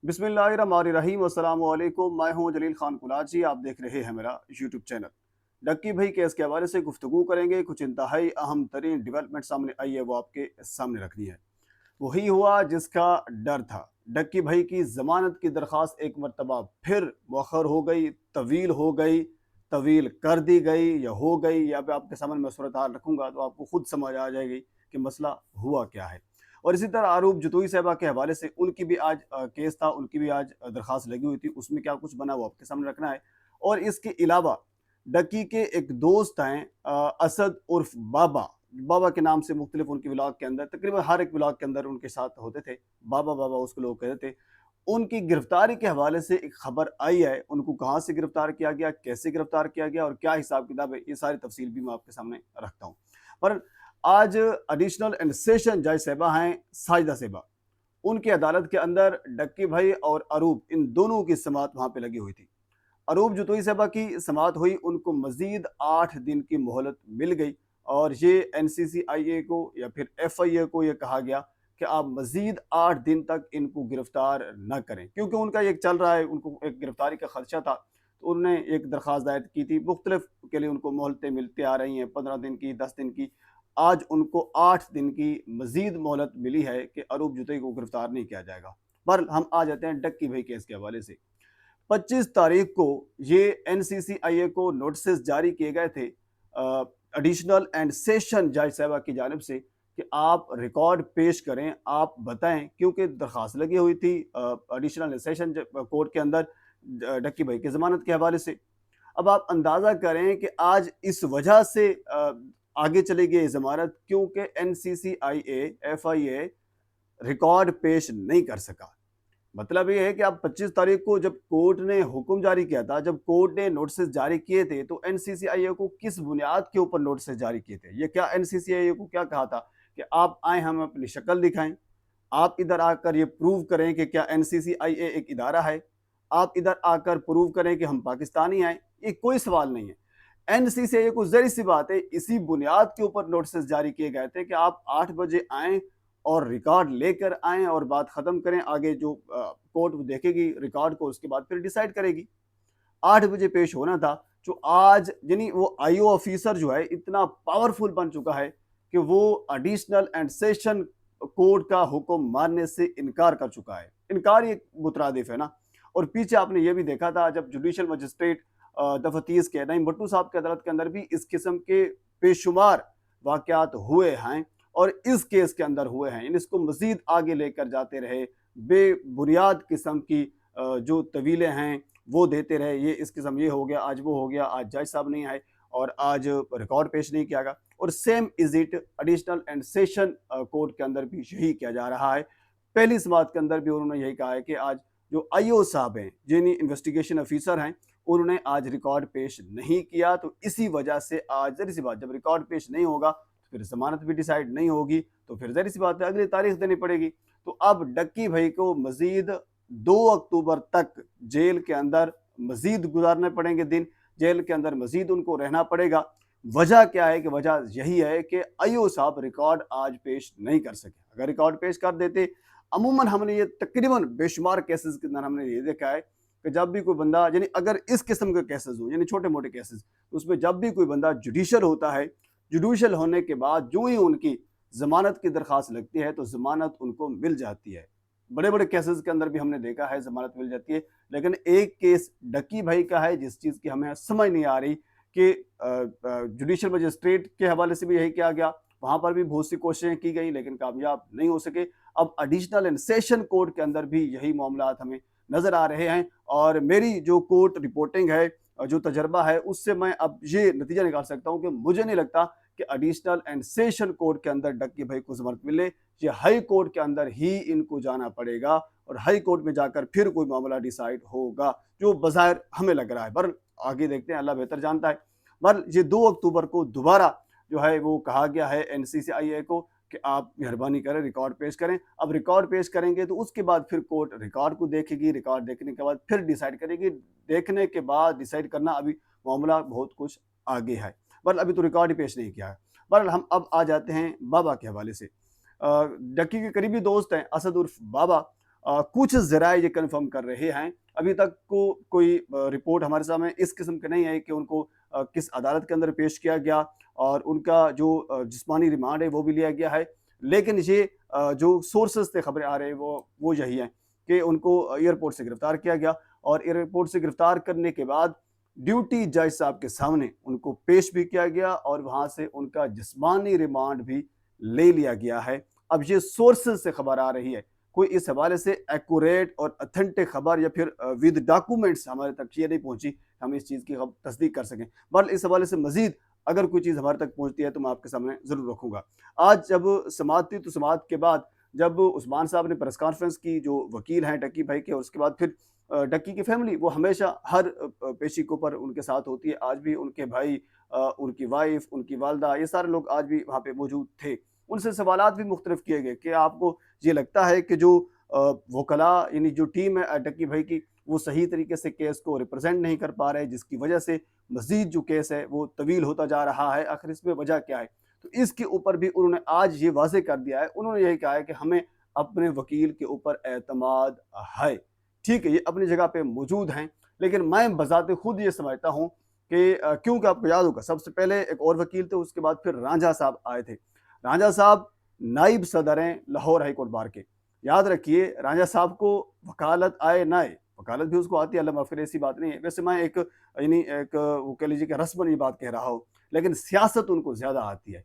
बिस्मिल्लाहिर्रहमानिर्रहीम। अस्सलाम वालेकुम। मैं हूं जलील खान कुलाची। आप देख रहे हैं मेरा यूट्यूब चैनल। डक्की भाई केस के हवाले से गुफ्तगू करेंगे। कुछ इंतहाई अहम तरीन डेवलपमेंट सामने आई है, वो आपके सामने रखनी है। वही हुआ जिसका डर था। डक्की भाई की जमानत की दरख्वास्त एक मरतबा फिर मौखर हो गई, तवील हो गई, तवील कर दी गई या हो गई, या फिर आपके सामने मैं सूरत हाल रखूंगा तो आपको खुद समझ आ जाएगी कि मसला हुआ क्या है। और इसी तरह आरूप जतोई साहबा के हवाले से उनकी भी आज केस था, उनकी भी आज दरख्वास्त लगी हुई थी। उसमें क्या कुछ बना वो आपके सामने रखना है। और इसके अलावा डक्की के एक दोस्त हैं, असद उर्फ बाबा। बाबा के नाम से मुख्तलिफ उनके व्लॉग के अंदर, तकरीबन हर एक व्लॉग के अंदर उनके साथ होते थे। बाबा बाबा उसको लोग कहते थे। उनकी गिरफ्तारी के हवाले से एक खबर आई है। उनको कहाँ से गिरफ्तार किया गया, कैसे गिरफ्तार किया गया और क्या हिसाब किताब है, ये सारी तफसील भी मैं आपके सामने रखता हूँ। पर आज एडिशनल एंड सेशन जज साहिबा हैं साजिदा साहिबा। उनकी अदालत के अंदर डक्की भाई और अरूप, इन दोनों की समाअत वहाँ पे लगी हुई थी। अरूप जतोई साहिबा की समाअत हुई, उनको मजीद 8 दिन की मोहलत मिल गई। और ये NCCIA को या फिर FIA को ये कहा गया कि आप मजीद 8 दिन तक इनको गिरफ्तार न करें, क्योंकि उनका एक चल रहा है, उनको एक गिरफ्तारी का खदशा था। तो उन्होंने एक दरख्वास्त दायर की थी। मुख्तलिफ के लिए उनको मोहलतें मिलती आ रही हैं, 15 दिन की, 10 दिन की। आज उनको 8 दिन की मजीद मोहलत मिली है कि अरूप जतोई को गिरफ्तार नहीं किया जाएगा। पर हम आ जाते हैं डक्की भाई केस के हवाले से। 25 तारीख को ये NCCIA को नोटिस जारी किए गए थे एडिशनल एंड सेशन जज साहबा की जानिब से कि आप रिकॉर्ड पेश करें, आप बताएं, क्योंकि दरख्वास्त लगी हुई थी एडिशनल एंड सेशन कोर्ट के अंदर डक्की भाई की जमानत के हवाले से। अब आप अंदाज़ा करें कि आज इस वजह से आगे चली गई जमानत, क्योंकि NCCIA FIA रिकॉर्ड पेश नहीं कर सका। मतलब ये है कि आप 25 तारीख को जब कोर्ट ने हुक्म जारी किया था, जब कोर्ट ने नोटिस जारी किए थे, तो NCCIA को किस बुनियाद के ऊपर नोटिस जारी किए थे? ये क्या NCCIA को क्या कहा था कि आप आए, हम अपनी शक्ल दिखाएं, आप इधर आकर ये प्रूव करें कि क्या NCCIA एक इदारा है, आप इधर आकर प्रूव करें कि हम पाकिस्तानी हैं। ये कोई सवाल नहीं है। NCCIA को जहरी सी बात है, इसी बुनियाद के ऊपर नोटिस जारी किए गए थे कि आप 8 बजे आएँ और रिकॉर्ड लेकर आएँ और बात ख़त्म करें। आगे जो कोर्ट देखेगी रिकॉर्ड को, उसके बाद फिर डिसाइड करेगी। 8 बजे पेश होना था। जो आज यानी वो IO ऑफिसर जो है इतना पावरफुल बन चुका है कि वो एडिशनल एंड सेशन कोर्ट का हुक्म मानने से इनकार कर चुका है। इनकार ये मुतरादिफ है ना। और पीछे आपने ये भी देखा था जब जुडिशल मजिस्ट्रेट दफ़ा 30 के नईम भट्टू साहब की अदालत के अंदर भी इस किस्म के बेशुमार वाक़यात हुए हैं और इस केस के अंदर हुए हैं। इसको मजीद आगे लेकर जाते रहे, बेबुनियाद किस्म की जो तवीलें हैं वो देते रहे। ये इस किस्म ये हो गया, आज वो हो गया, आज जज साहब नहीं आए और आज रिकॉर्ड पेश नहीं किया गया। और same is it additional and session court के अंदर भी यही किया जा रहा है। पहली समाअत के अंदर भी उन्होंने यही कहा है कि आज जो IO साहब हैं, जिन्हें इन्वेस्टिगेशन ऑफिसर हैं, उन्होंने आज रिकॉर्ड पेश नहीं किया। तो इसी वजह से आज जरी सी बात, जब रिकॉर्ड पेश नहीं होगा तो फिर जमानत भी डिसाइड नहीं होगी, तो फिर जरी सी बात है अगली तारीख देनी पड़ेगी। तो अब डक्की भाई को मजीद 2 अक्टूबर तक जेल के अंदर मजीद गुजारने पड़ेंगे दिन, जेल के अंदर मजीद उनको रहना पड़ेगा। वजह क्या है कि वजह यही है कि IO साहब रिकॉर्ड आज पेश नहीं कर सके। अगर रिकॉर्ड पेश कर देते, अमूमन हमने ये तकरीबन बेशुमार केसेस के अंदर हमने ये देखा है कि जब भी कोई बंदा, यानी अगर इस किस्म के केसेस हो, यानी छोटे मोटे केसेस, तो उसमें जब भी कोई बंदा जुडिशल होता है, जुडिशल होने के बाद जो ही उनकी जमानत की दरख्वास्त लगती है तो जमानत उनको मिल जाती है। बड़े बड़े केसेस के अंदर भी हमने देखा है जमानत मिल जाती है। लेकिन एक केस डक्की भाई का है जिस चीज़ की हमें समझ नहीं आ रही कि जुडिशल मजिस्ट्रेट के हवाले से भी यही किया गया, वहाँ पर भी बहुत सी कोशिशें की गई लेकिन कामयाब नहीं हो सके। अब एडिशनल एंड सेशन कोर्ट के अंदर भी यही मामला हमें नज़र आ रहे हैं। और मेरी जो कोर्ट रिपोर्टिंग है, जो तजर्बा है, उससे मैं अब ये नतीजा निकाल सकता हूँ कि मुझे नहीं लगता कि एडिशनल एंड सेशन कोर्ट के अंदर डक्की भाई को जमानत मिले। ये हाई कोर्ट के अंदर ही इनको जाना पड़ेगा और हाई कोर्ट में जाकर फिर कोई मामला डिसाइड होगा, जो बज़ाहिर हमें लग रहा है। पर आगे देखते हैं, अल्लाह बेहतर जानता है। पर ये 2 अक्टूबर को दोबारा जो है वो कहा गया है NCCIA को कि आप मेहरबानी करें रिकॉर्ड पेश करें। अब रिकॉर्ड पेश करेंगे तो उसके बाद फिर कोर्ट रिकॉर्ड को देखेगी, रिकॉर्ड देखने के बाद फिर डिसाइड करेगी। देखने के बाद डिसाइड करना, अभी मामला बहुत कुछ आगे है, पर अभी तो रिकॉर्ड ही पेश नहीं किया है। पर हम अब आ जाते हैं बाबा के हवाले से। डक्की के करीबी दोस्त हैं असद उर्फ बाबा, कुछ ज़राए ये कन्फर्म कर रहे हैं। अभी तक को कोई रिपोर्ट हमारे सामने इस किस्म की नहीं आई कि उनको किस अदालत के अंदर पेश किया गया और उनका जो जिस्मानी रिमांड है वो भी लिया गया है। लेकिन ये जो सोर्सेज़ से खबरें आ रही हैं वो यही हैं कि उनको एयरपोर्ट से गिरफ़्तार किया गया और एयरपोर्ट से गिरफ़्तार करने के बाद ड्यूटी जज साहब के सामने उनको पेश भी किया गया और वहाँ से उनका जिस्मानी रिमांड भी ले लिया गया है। अब ये सोर्सेज़ से खबर आ रही है, कोई इस हवाले से एक्यूरेट और ऑथेंटिक खबर या फिर विद डॉक्यूमेंट्स हमारे तक ये नहीं पहुँची, हम इस चीज़ की तस्दीक कर सकें। बहरहाल इस हवाले से मज़ीद अगर कोई चीज़ हमारे तक पहुँचती है तो मैं आपके सामने ज़रूर रखूँगा। आज जब समाअत थी तो समाअत के बाद जब उस्मान साहब ने प्रेस कॉन्फ्रेंस की, जो वकील हैं डक्की भाई के, और उसके बाद फिर डक्की की फैमिली वो हमेशा हर पेशी के ऊपर उनके साथ होती है। आज भी उनके भाई, उनकी वाइफ, उनकी वालदा, ये सारे लोग आज भी वहाँ पे मौजूद थे। उनसे सवालात भी मुख्तलिफ किए गए कि आपको ये लगता है कि जो वकला यानी जो टीम है डक्की भाई की, वो सही तरीके से केस को रिप्रेजेंट नहीं कर पा रहे, जिसकी वजह से मज़ीद जो केस है वो तवील होता जा रहा है, आखिर इसमें वजह क्या है? तो इसके ऊपर भी उन्होंने आज ये वाज़ेह कर दिया है, उन्होंने यही कहा है कि हमें अपने वकील के ऊपर एतमाद है। ठीक है, ये अपनी जगह पे मौजूद हैं, लेकिन मैं बज़ाते खुद ये समझता हूँ कि क्योंकि आपको याद होगा सबसे पहले एक और वकील थे, उसके बाद फिर रांझा साहब आए थे। रांझा साहब नाइब सदर हैं लाहौर हाई कोर्ट बार के। याद रखिए, रांझा साहब को वकालत आए ना आए, वकालत भी उसको आती है, अल्लाह माफ़ करे, ऐसी बात नहीं है। वैसे मैं एक यानी एक वो कह लीजिए कि रस्मन ये बात कह रहा हूँ, लेकिन सियासत उनको ज़्यादा आती है।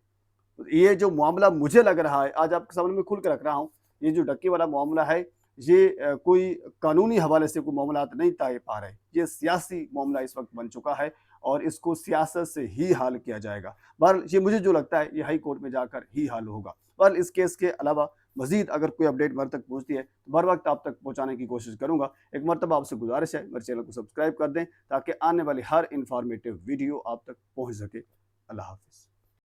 तो ये जो मामला मुझे लग रहा है, आज आपके सामने मैं खुल के रख रहा हूँ, ये जो डक्की वाला मामला है, ये कोई कानूनी हवाले से कोई मामलात नहीं तय पा रहे। ये सियासी मामला इस वक़्त बन चुका है और इसको सियासत से ही हल किया जाएगा। बहरहाल ये मुझे जो लगता है ये हाई कोर्ट में जाकर ही हल होगा। बहरहाल इस केस के अलावा मज़ीद अगर कोई अपडेट मेरे तक पहुँचती है तो बर वक़्त आप तक पहुँचाने की कोशिश करूँगा। एक मरतबा आपसे गुज़ारिश है, मेरे चैनल को सब्सक्राइब कर दें ताकि आने वाली हर इन्फॉर्मेटिव वीडियो आप तक पहुँच सके। अल्लाह हाफ़िज़।